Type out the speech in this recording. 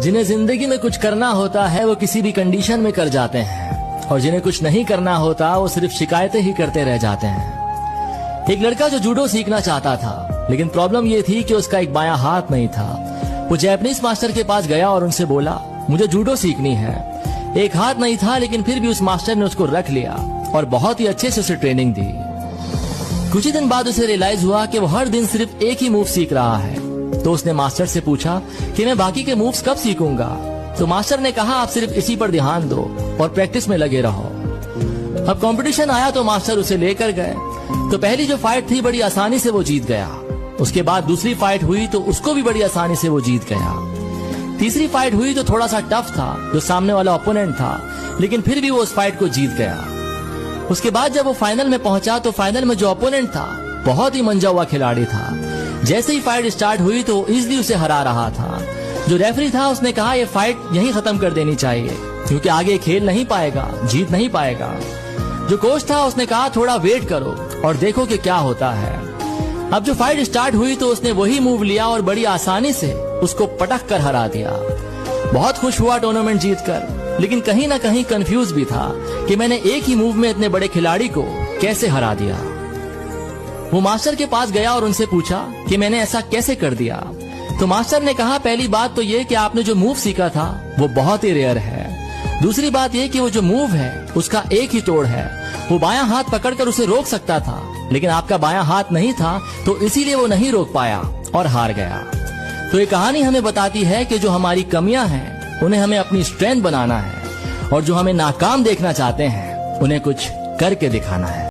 जिन्हें जिंदगी में कुछ करना होता है वो किसी भी कंडीशन में कर जाते हैं, और जिन्हें कुछ नहीं करना होता वो सिर्फ शिकायतें ही करते रह जाते हैं। एक लड़का जो जूडो सीखना चाहता था, लेकिन प्रॉब्लम ये थी कि उसका एक बायां हाथ नहीं था। वो जापानीज मास्टर के पास गया और उनसे बोला, मुझे जूडो सीखनी है। एक हाथ नहीं था, लेकिन फिर भी उस मास्टर ने उसको रख लिया और बहुत ही अच्छे से उसे ट्रेनिंग दी। कुछ ही दिन बाद उसे रियलाइज हुआ कि वो हर दिन सिर्फ एक ही मूव सीख रहा है। तो उसने मास्टर से पूछा कि मैं बाकी के मूव्स कब सीखूंगा। तो मास्टर ने कहा, आप सिर्फ इसी पर ध्यान दो और प्रैक्टिस में लगे रहो। अब कंपटीशन आया तो मास्टर उसे लेकर गए। तो पहली जो फाइट थी बड़ी आसानी से वो जीत गया। उसके बाद दूसरी फाइट हुई तो उसको भी बड़ी आसानी से वो जीत गया। तीसरी फाइट हुई तो थोड़ा सा टफ था, जो सामने वाला ओपोनेंट था, लेकिन फिर भी वो उस फाइट को जीत गया। उसके बाद जब वो फाइनल में पहुंचा तो फाइनल में जो ओपोनेंट था बहुत ही मंजा हुआ खिलाड़ी था। जैसे ही फाइट स्टार्ट हुई तो इजीली उसे हरा रहा था। जो रेफरी था उसने कहा, ये फाइट यहीं खत्म कर देनी चाहिए, क्योंकि आगे खेल नहीं पाएगा, जीत नहीं पाएगा। जो कोच था उसने कहा, थोड़ा वेट करो और देखो कि क्या होता है। अब जो फाइट स्टार्ट हुई तो उसने वही मूव लिया और बड़ी आसानी से उसको पटक कर हरा दिया। बहुत खुश हुआ टूर्नामेंट जीतकर, लेकिन कहीं ना कहीं कंफ्यूज भी था कि मैंने एक ही मूव में इतने बड़े खिलाड़ी को कैसे हरा दिया। वो मास्टर के पास गया और उनसे पूछा कि मैंने ऐसा कैसे कर दिया। तो मास्टर ने कहा, पहली बात तो ये कि आपने जो मूव सीखा था वो बहुत ही रेयर है। दूसरी बात ये कि वो जो मूव है उसका एक ही तोड़ है। वो बायां हाथ पकड़कर उसे रोक सकता था, लेकिन आपका बायां हाथ नहीं था, तो इसीलिए वो नहीं रोक पाया और हार गया। तो ये कहानी हमें बताती है कि जो हमारी कमियां हैं उन्हें हमें अपनी स्ट्रेंथ बनाना है, और जो हमें नाकाम देखना चाहते हैं उन्हें कुछ करके दिखाना है।